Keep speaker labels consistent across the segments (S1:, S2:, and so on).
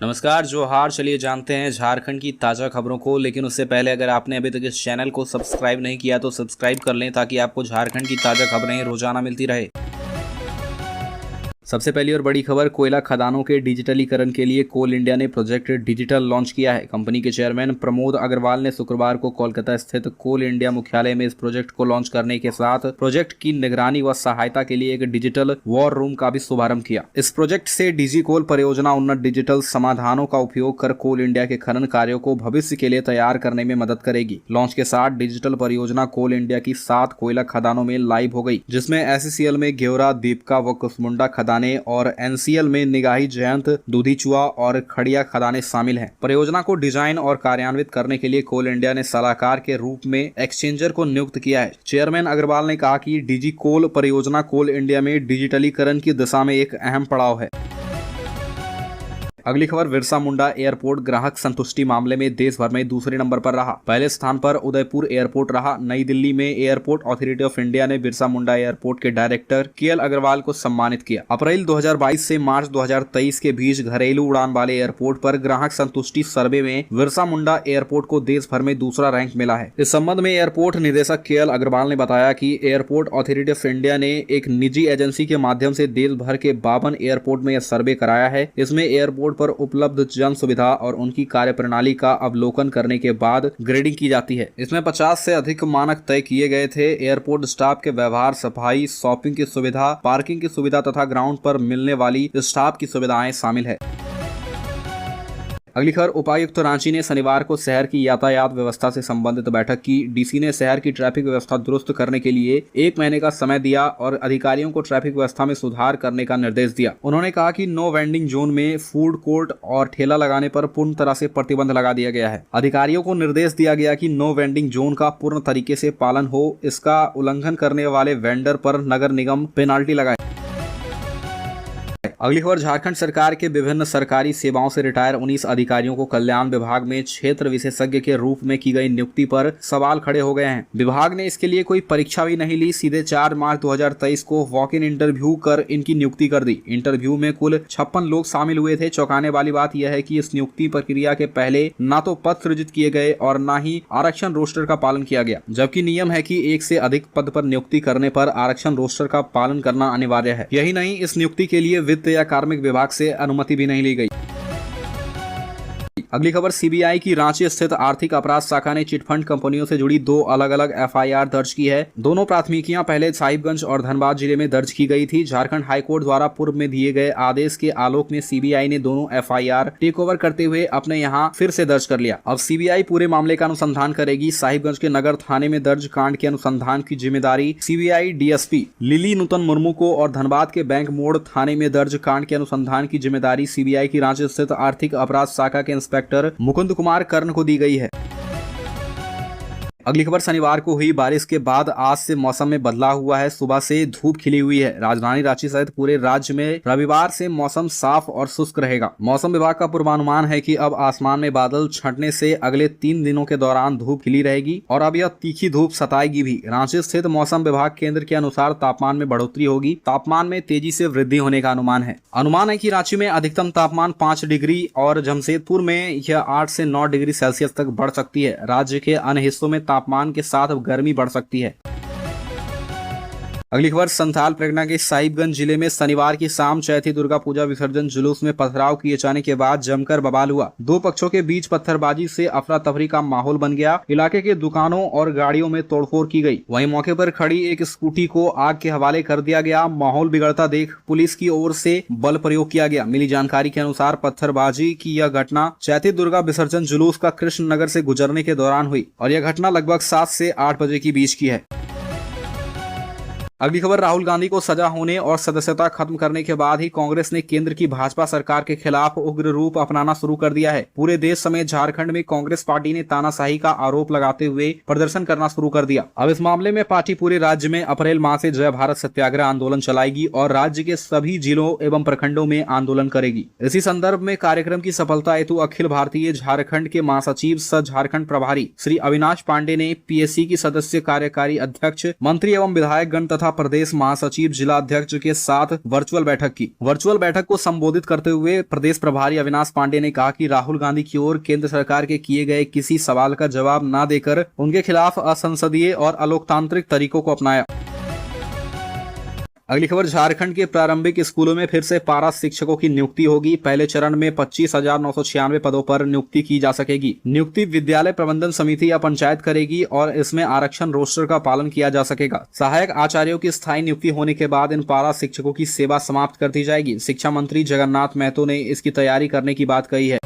S1: नमस्कार जोहार। चलिए जानते हैं झारखंड की ताज़ा खबरों को, लेकिन उससे पहले अगर आपने अभी तक इस चैनल को सब्सक्राइब नहीं किया तो सब्सक्राइब कर लें ताकि आपको झारखंड की ताज़ा खबरें रोजाना मिलती रहे। सबसे पहली और बड़ी खबर, कोयला खदानों के डिजिटलीकरण के लिए कोल इंडिया ने प्रोजेक्ट डिजिटल लॉन्च किया है। कंपनी के चेयरमैन प्रमोद अग्रवाल ने शुक्रवार को कोलकाता स्थित कोल इंडिया मुख्यालय में इस प्रोजेक्ट को लॉन्च करने के साथ प्रोजेक्ट की निगरानी व सहायता के लिए एक डिजिटल वॉर रूम का भी शुभारंभ किया। इस प्रोजेक्ट से डीजी कोल परियोजना उन्नत डिजिटल समाधानों का उपयोग कर कोल इंडिया के खनन कार्यों को भविष्य के लिए तैयार करने में मदद करेगी। लॉन्च के साथ डिजिटल परियोजना कोल इंडिया की 7 कोयला खदानों में लाइव हो गई, जिसमें SCCL में गेवरा, दीपका व कुसमुंडा खदानें और NCL में निगाही, जयंत, दूधीचुआ और खड़िया खदानें शामिल हैं। परियोजना को डिजाइन और कार्यान्वित करने के लिए कोल इंडिया ने सलाहकार के रूप में एक्सचेंजर को नियुक्त किया है। चेयरमैन अग्रवाल ने कहा कि डीजी कोल परियोजना कोल इंडिया में डिजिटलीकरण की दिशा में एक अहम पड़ाव है। अगली खबर, बिरसा मुंडा एयरपोर्ट ग्राहक संतुष्टि मामले में देश भर में दूसरे नंबर पर रहा। पहले स्थान पर उदयपुर एयरपोर्ट रहा। नई दिल्ली में एयरपोर्ट अथॉरिटी ऑफ इंडिया ने बिरसा मुंडा एयरपोर्ट के डायरेक्टर KL अग्रवाल को सम्मानित किया। अप्रैल 2022 से मार्च 2023 के बीच घरेलू उड़ान वाले एयरपोर्ट पर ग्राहक संतुष्टि सर्वे में बिरसा मुंडा एयरपोर्ट को देश भर में दूसरा रैंक मिला है। इस संबंध में एयरपोर्ट निदेशक KL अग्रवाल ने बताया कि एयरपोर्ट अथॉरिटी ऑफ इंडिया ने एक निजी एजेंसी के माध्यम से देश भर के 52 एयरपोर्ट में यह सर्वे कराया है। इसमें एयरपोर्ट पर उपलब्ध जन सुविधा और उनकी कार्यप्रणाली का अवलोकन करने के बाद ग्रेडिंग की जाती है। इसमें 50 से अधिक मानक तय किए गए थे। एयरपोर्ट स्टाफ के व्यवहार, सफाई, शॉपिंग की सुविधा, पार्किंग की सुविधा तथा ग्राउंड पर मिलने वाली स्टाफ की सुविधाएं शामिल है। अगली खबर, उपायुक्त रांची ने शनिवार को शहर की यातायात व्यवस्था से संबंधित बैठक की। DC ने शहर की ट्रैफिक व्यवस्था दुरुस्त करने के लिए 1 महीने का समय दिया और अधिकारियों को ट्रैफिक व्यवस्था में सुधार करने का निर्देश दिया। उन्होंने कहा कि नो वेंडिंग जोन में फूड कोर्ट और ठेला लगाने पर पूर्ण तरह से प्रतिबंध लगा दिया गया है। अधिकारियों को निर्देश दिया गया कि नो वेंडिंग जोन का पूर्ण तरीके से पालन हो। इसका उल्लंघन करने वाले वेंडर पर नगर निगम पेनाल्टी लगाए। अगली खबर, झारखंड सरकार के विभिन्न सरकारी सेवाओं से रिटायर 19 अधिकारियों को कल्याण विभाग में क्षेत्र विशेषज्ञ के रूप में की गई नियुक्ति पर सवाल खड़े हो गए हैं। विभाग ने इसके लिए कोई परीक्षा भी नहीं ली, सीधे 4 मार्च 2023 को वॉक इन इंटरव्यू कर इनकी नियुक्ति कर दी। इंटरव्यू में कुल 56 लोग शामिल हुए थे। चौंकाने वाली बात यह है कि इस नियुक्ति प्रक्रिया के पहले न तो पद सृजित किए गए और न ही आरक्षण रोस्टर का पालन किया गया, जबकि नियम है कि 1 से अधिक पद पर नियुक्ति करने पर आरक्षण रोस्टर का पालन करना अनिवार्य है। यही नहीं, इस नियुक्ति के लिए वित्त या कार्मिक विभाग से अनुमति भी नहीं ली गई। अगली खबर, CBI की रांची स्थित आर्थिक अपराध शाखा ने चिटफंड कंपनियों से जुड़ी 2 अलग-अलग FIR दर्ज की है। दोनों प्राथमिकियां पहले साहिबगंज और धनबाद जिले में दर्ज की गई थी। झारखंड हाईकोर्ट द्वारा पूर्व में दिए गए आदेश के आलोक में CBI ने दोनों FIR टेक ओवर करते हुए अपने यहां फिर से दर्ज कर लिया। अब CBI पूरे मामले का अनुसंधान करेगी। साहिबगंज के नगर थाने में दर्ज कांड के अनुसंधान की जिम्मेदारी CBI DSP लिली नूतन मुर्मू को और धनबाद के बैंक मोड़ थाने में दर्ज कांड के अनुसंधान की जिम्मेदारी CBI की रांची स्थित आर्थिक अपराध शाखा के इंस्पेक्टर मुकुंद कुमार कर्ण को दी गई है। अगली खबर, शनिवार को हुई बारिश के बाद आज से मौसम में बदलाव हुआ है। सुबह से धूप खिली हुई है। राजधानी रांची सहित पूरे राज्य में रविवार से मौसम साफ और शुष्क रहेगा। मौसम विभाग का पूर्वानुमान है कि अब आसमान में बादल छंटने से अगले 3 दिनों के दौरान धूप खिली रहेगी और अब यह तीखी धूप सताएगी भी। रांची स्थित मौसम विभाग केंद्र के अनुसार तापमान में बढ़ोतरी होगी। तापमान में तेजी से वृद्धि होने का अनुमान है कि रांची में अधिकतम तापमान 5 डिग्री और जमशेदपुर में यह 8 से 9 डिग्री सेल्सियस तक बढ़ सकती है। राज्य के अन्य हिस्सों में तापमान के साथ गर्मी बढ़ सकती है। अगली खबर, संथाल परगना के साहिबगंज जिले में शनिवार की शाम चैती दुर्गा पूजा विसर्जन जुलूस में पथराव किए जाने के बाद जमकर बवाल हुआ। 2 पक्षों के बीच पत्थरबाजी से अफरा तफरी का माहौल बन गया। इलाके के दुकानों और गाड़ियों में तोड़फोड़ की गई। वहीं मौके पर खड़ी एक स्कूटी को आग के हवाले कर दिया गया। माहौल बिगड़ता देख पुलिस की ओर से बल प्रयोग किया गया। मिली जानकारी के अनुसार पत्थरबाजी की यह घटना चैती दुर्गा विसर्जन जुलूस का कृष्ण नगर से गुजरने के दौरान हुई और यह घटना लगभग 7 से 8 बजे के बीच की है। अगली खबर, राहुल गांधी को सजा होने और सदस्यता खत्म करने के बाद ही कांग्रेस ने केंद्र की भाजपा सरकार के खिलाफ उग्र रूप अपनाना शुरू कर दिया है। पूरे देश समेत झारखंड में कांग्रेस पार्टी ने तानाशाही का आरोप लगाते हुए प्रदर्शन करना शुरू कर दिया। अब इस मामले में पार्टी पूरे राज्य में अप्रैल माह से जय भारत सत्याग्रह आंदोलन चलाएगी और राज्य के सभी जिलों एवं प्रखंडों में आंदोलन करेगी। इसी संदर्भ में कार्यक्रम की सफलता हेतु अखिल भारतीय झारखंड के महासचिव सह झारखंड प्रभारी श्री अविनाश पांडे ने PSC की सदस्य, कार्यकारी अध्यक्ष, मंत्री एवं विधायक गण तथा तथा प्रदेश महासचिव जिला अध्यक्ष के साथ वर्चुअल बैठक की। वर्चुअल बैठक को संबोधित करते हुए प्रदेश प्रभारी अविनाश पांडे ने कहा कि राहुल गांधी की ओर केंद्र सरकार के किए गए किसी सवाल का जवाब न देकर उनके खिलाफ असंसदीय और अलोकतांत्रिक तरीकों को अपनाया। अगली खबर, झारखंड के प्रारंभिक स्कूलों में फिर से पारा शिक्षकों की नियुक्ति होगी। पहले चरण में 25,996 पदों पर नियुक्ति की जा सकेगी। नियुक्ति विद्यालय प्रबंधन समिति या पंचायत करेगी और इसमें आरक्षण रोस्टर का पालन किया जा सकेगा। सहायक आचार्यों की स्थायी नियुक्ति होने के बाद इन पारा शिक्षकों की सेवा समाप्त कर दी जाएगी। शिक्षा मंत्री जगन्नाथ महतो ने इसकी तैयारी करने की बात कही है।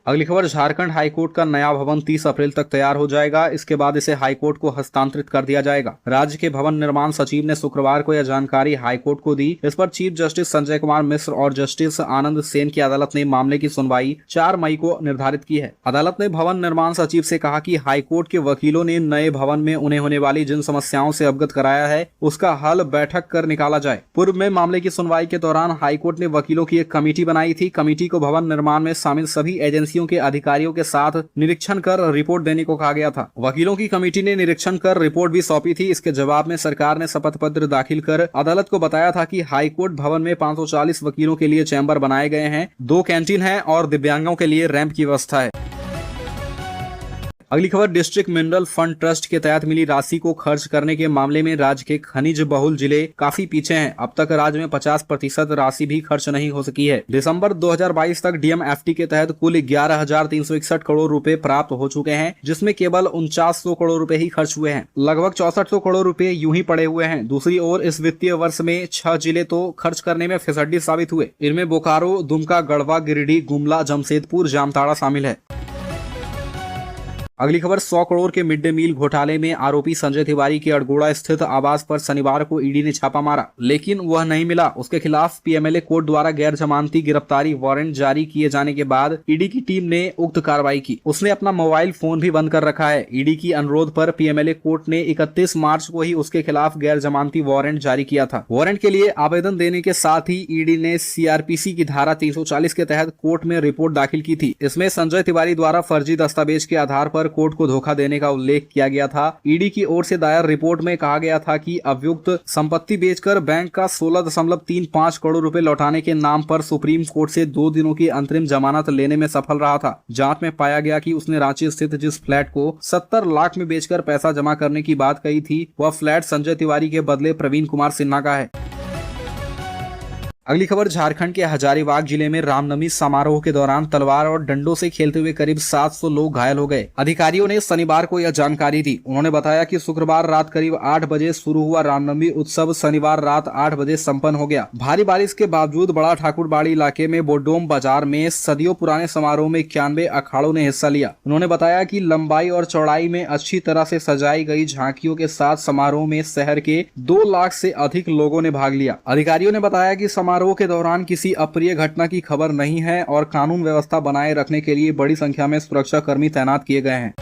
S1: अगली खबर, झारखंड हाईकोर्ट का नया भवन 30 अप्रैल तक तैयार हो जाएगा। इसके बाद इसे हाईकोर्ट को हस्तांतरित कर दिया जाएगा। राज्य के भवन निर्माण सचिव ने शुक्रवार को यह जानकारी हाईकोर्ट को दी। इस पर चीफ जस्टिस संजय कुमार मिश्र और जस्टिस आनंद सेन की अदालत ने मामले की सुनवाई 4 मई को निर्धारित की है। अदालत ने भवन निर्माण सचिव से कहा कि हाईकोर्ट के वकीलों ने नए भवन में उन्हें होने वाली जिन समस्याओं से अवगत कराया है उसका हल बैठक कर निकाला जाए। पूर्व में मामले की सुनवाई के दौरान हाईकोर्ट ने वकीलों की एक कमेटी बनाई थी। कमेटी को भवन निर्माण में शामिल सभी एजेंसियों के अधिकारियों के साथ निरीक्षण कर रिपोर्ट देने को कहा गया था। वकीलों की कमेटी ने निरीक्षण कर रिपोर्ट भी सौंपी थी। इसके जवाब में सरकार ने शपथ पत्र दाखिल कर अदालत को बताया था कि हाईकोर्ट भवन में 540 वकीलों के लिए चैम्बर बनाए गए हैं, 2 कैंटीन है और दिव्यांगों के लिए रैंप की व्यवस्था है। अगली खबर, डिस्ट्रिक्ट मिनरल फंड ट्रस्ट के तहत मिली राशि को खर्च करने के मामले में राज्य के खनिज बहुल जिले काफी पीछे हैं। अब तक राज्य में 50% राशि भी खर्च नहीं हो सकी है। दिसंबर 2022 तक डीएमएफटी के तहत कुल 11,361 करोड़ रुपए प्राप्त हो चुके हैं, जिसमें केवल 4900 करोड़ रुपए ही खर्च हुए हैं। लगभग 6400 करोड़ रुपए यूं ही पड़े हुए हैं। दूसरी ओर इस वित्तीय वर्ष में 6 जिले तो खर्च करने में फिसड्डी साबित हुए। इनमें बोकारो, दुमका, गढ़वा, गिरिडीह, गुमला, जमशेदपुर, जामताड़ा शामिल है। अगली खबर, 100 करोड़ के मिड डे मील घोटाले में आरोपी संजय तिवारी के अड़गोड़ा स्थित आवास पर शनिवार को ईडी ने छापा मारा, लेकिन वह नहीं मिला। उसके खिलाफ पीएमएलए कोर्ट द्वारा गैर जमानती गिरफ्तारी वारंट जारी किए जाने के बाद ईडी की टीम ने उक्त कार्रवाई की। उसने अपना मोबाइल फोन भी बंद कर रखा है। ईडी की अनुरोध पर पीएमएलए कोर्ट ने 31 मार्च को ही उसके खिलाफ गैर जमानती वारंट जारी किया था। वारंट के लिए आवेदन देने के साथ ही ईडी ने सीआरपीसी की धारा 340 के तहत कोर्ट में रिपोर्ट दाखिल की थी। इसमें संजय तिवारी द्वारा फर्जी दस्तावेज के आधार पर कोर्ट को धोखा देने का उल्लेख किया गया था। ईडी की ओर से दायर रिपोर्ट में कहा गया था कि अभियुक्त संपत्ति बेचकर बैंक का 16.35 करोड़ रुपए लौटाने के नाम पर सुप्रीम कोर्ट से 2 दिनों की अंतरिम जमानत लेने में सफल रहा था। जांच में पाया गया कि उसने रांची स्थित जिस फ्लैट को 70 लाख में बेचकर पैसा जमा करने की बात कही थी, वह फ्लैट संजय तिवारी के बदले प्रवीण कुमार सिन्हा का है। अगली खबर, झारखंड के हजारीबाग जिले में रामनवमी समारोह के दौरान तलवार और डंडों से खेलते हुए करीब 700 लोग घायल हो गए। अधिकारियों ने शनिवार को यह जानकारी दी। उन्होंने बताया कि शुक्रवार रात करीब 8 बजे शुरू हुआ रामनवमी उत्सव शनिवार रात 8 बजे संपन्न हो गया। भारी बारिश के बावजूद बड़ा ठाकुरबाड़ी इलाके में बोडोम बाजार में सदियों पुराने समारोह में 91 अखाड़ों ने हिस्सा लिया। उन्होंने बताया कि लंबाई और चौड़ाई में अच्छी तरह से सजाई गई झांकियों के साथ समारोह में शहर के 2 लाख से अधिक लोगों ने भाग लिया। अधिकारियों ने बताया कि समारोह के दौरान किसी अप्रिय घटना की खबर नहीं है और कानून व्यवस्था बनाए रखने के लिए बड़ी संख्या में सुरक्षा कर्मी तैनात किए गए हैं।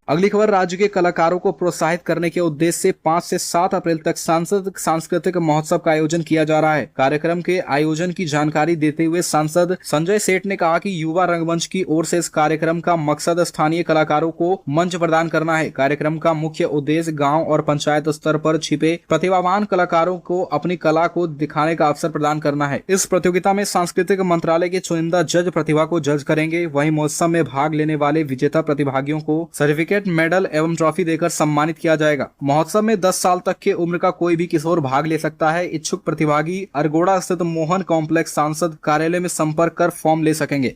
S1: अगली खबर, राज्य के कलाकारों को प्रोत्साहित करने के उद्देश्य से 5 से 7 अप्रैल तक सांसद सांस्कृतिक महोत्सव का आयोजन किया जा रहा है। कार्यक्रम के आयोजन की जानकारी देते हुए सांसद संजय सेठ ने कहा कि युवा रंगमंच की ओर से इस कार्यक्रम का मकसद स्थानीय कलाकारों को मंच प्रदान करना है। कार्यक्रम का मुख्य उद्देश्य गाँव और पंचायत स्तर पर छिपे प्रतिभावान कलाकारों को अपनी कला को दिखाने का अवसर प्रदान करना है। इस प्रतियोगिता में सांस्कृतिक मंत्रालय के चुनिंदा जज प्रतिभा को जज करेंगे। वहीं महोत्सव में भाग लेने वाले विजेता प्रतिभागियों को सर्टिफिकेट, मेडल एवं ट्रॉफी देकर सम्मानित किया जाएगा। महोत्सव में 10 साल तक के उम्र का कोई भी किशोर भाग ले सकता है। इच्छुक प्रतिभागी अरगोड़ा स्थित मोहन कॉम्प्लेक्स सांसद कार्यालय में संपर्क कर फॉर्म ले सकेंगे।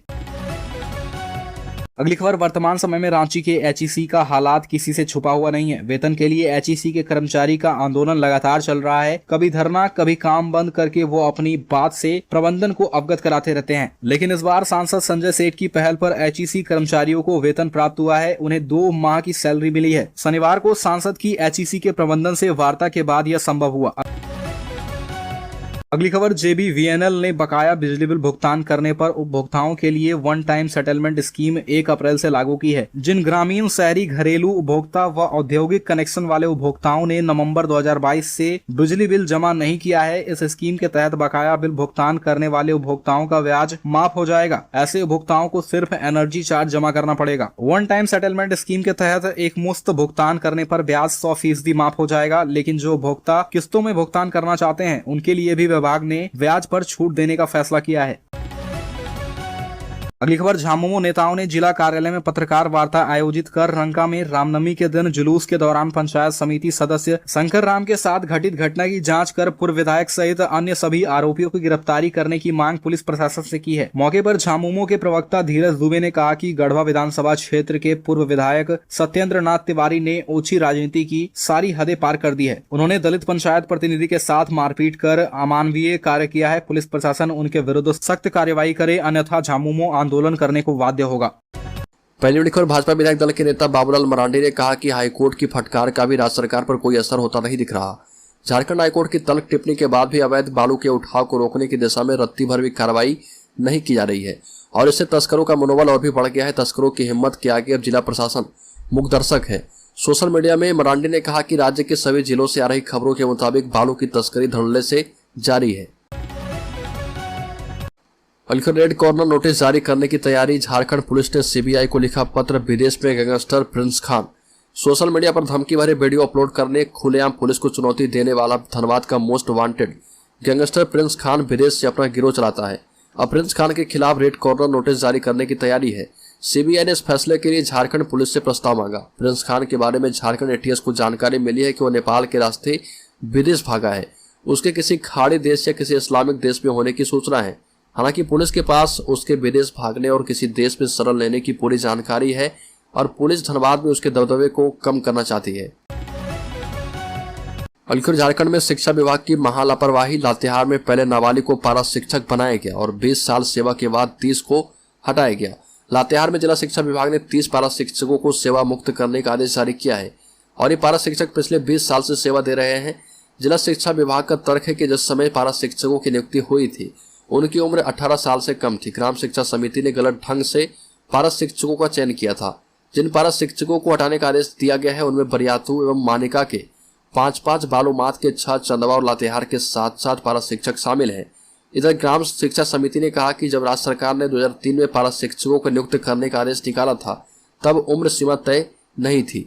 S1: अगली खबर, वर्तमान समय में रांची के एचईसी का हालात किसी से छुपा हुआ नहीं है। वेतन के लिए एचईसी के कर्मचारी का आंदोलन लगातार चल रहा है। कभी धरना, कभी काम बंद करके वो अपनी बात से प्रबंधन को अवगत कराते रहते हैं। लेकिन इस बार सांसद संजय सेठ की पहल पर एचईसी कर्मचारियों को वेतन प्राप्त हुआ है। उन्हें 2 माह की सैलरी मिली है। शनिवार को सांसद की एचईसी के प्रबंधन से वार्ता के बाद यह संभव हुआ। अगली खबर, JBVNL ने बकाया बिजली बिल भुगतान करने पर उपभोक्ताओं के लिए वन टाइम सेटलमेंट स्कीम 1 अप्रैल से लागू की है। जिन ग्रामीण, शहरी, घरेलू उपभोक्ता व औद्योगिक कनेक्शन वाले उपभोक्ताओं ने नवंबर 2022 से बिजली बिल जमा नहीं किया है, इस स्कीम के तहत बकाया बिल भुगतान करने वाले उपभोक्ताओं का ब्याज माफ हो जाएगा। ऐसे उपभोक्ताओं को सिर्फ एनर्जी चार्ज जमा करना पड़ेगा। वन टाइम सेटलमेंट स्कीम के तहत एक मुश्त भुगतान करने पर ब्याज 100% माफ हो जाएगा, लेकिन जो उपभोक्ता किस्तों में भुगतान करना चाहते हैं उनके लिए भी विभाग ने ब्याज पर छूट देने का फैसला किया है। अगली खबर, झामुमो नेताओं ने जिला कार्यालय में पत्रकार वार्ता आयोजित कर रंका में रामनवमी के दिन जुलूस के दौरान पंचायत समिति सदस्य शंकर राम के साथ घटित घटना की जांच कर पूर्व विधायक सहित अन्य सभी आरोपियों की गिरफ्तारी करने की मांग पुलिस प्रशासन से की है। मौके पर झामुमो के प्रवक्ता धीरज दुबे ने कहा कि गढ़वा विधानसभा क्षेत्र के पूर्व विधायक सत्येंद्र नाथ तिवारी ने ओछी राजनीति की सारी हदें पार कर दी है। उन्होंने दलित पंचायत प्रतिनिधि के साथ मारपीट कर अमानवीय कार्य किया है। पुलिस प्रशासन उनके विरुद्ध सख्त कार्रवाई करे, अन्यथा झामुमो आंदोलन करने को बाध्य होगा।
S2: पहली बड़ी खबर, भाजपा विधायक दल के नेता बाबूलाल मरांडी ने कहा कि हाईकोर्ट की फटकार का भी राज्य सरकार पर कोई असर होता नहीं दिख रहा। झारखंड हाईकोर्ट की तल्ख टिप्पणी के बाद भी अवैध बालू के उठाव को रोकने की दिशा में रत्ती भर भी कार्रवाई नहीं की जा रही है और इससे तस्करों का मनोबल और भी बढ़ गया है। तस्करों की हिम्मत के आगे अब जिला प्रशासन मुखदर्शक है। सोशल मीडिया में मरांडी ने कहा कि राज्य के सभी जिलों से आ रही खबरों के मुताबिक बालू की तस्करी धड़ल्ले से जारी है। अलखर रेड कॉर्नर नोटिस जारी करने की तैयारी, झारखंड पुलिस ने सीबीआई को लिखा पत्र। विदेश में gangster Prince Khan social media पर धमकी भरे वीडियो अपलोड करने, खुलेआम पुलिस को चुनौती देने वाला धनबाद का most wanted gangster Prince Khan विदेश से अपना गिरोह चलाता है। अब प्रिंस खान के खिलाफ रेड कॉर्नर नोटिस जारी करने की तैयारी है। सीबीआई ने इस फैसले के लिए झारखंड पुलिस से प्रस्ताव मांगा। प्रिंस खान के बारे में झारखंड एटीएस को जानकारी मिली है कि वो नेपाल के रास्ते विदेश भागा है। उसके किसी खाड़ी देश या किसी इस्लामिक देश में होने की सूचना है। हालांकि पुलिस के पास उसके विदेश भागने और किसी देश में शरण लेने की पूरी जानकारी है और पुलिस धनबाद में उसके दबदबे को कम करना चाहती है। अलखुर झारखंड में शिक्षा विभाग की महालापरवाही, लातेहार में पहले नाबालिग को पारा शिक्षक बनाया गया और 20 साल सेवा के बाद 30 को हटाया गया। लातेहार में जिला शिक्षा विभाग ने 30 पारा शिक्षकों को सेवा मुक्त करने का आदेश जारी किया है और ये पारा शिक्षक पिछले 20 साल से सेवा दे रहे हैं। जिला शिक्षा विभाग का तर्क है कि जिस समय पारा शिक्षकों की नियुक्ति हुई थी उनकी उम्र 18 साल से कम थी। ग्राम शिक्षा समिति ने गलत ढंग से पारा शिक्षकों का चयन किया था। जिन पारा शिक्षकों को हटाने का आदेश दिया गया है उनमें बरियातू एवं मानिका के 5-5, बालूमाथ के 6, चंदवा और लातेहार के 7-7 पारा शिक्षक शामिल हैं। इधर ग्राम शिक्षा समिति ने कहा कि जब राज्य सरकार ने 2003 में पारा शिक्षकों को नियुक्त करने का आदेश निकाला था तब उम्र सीमा तय नहीं थी।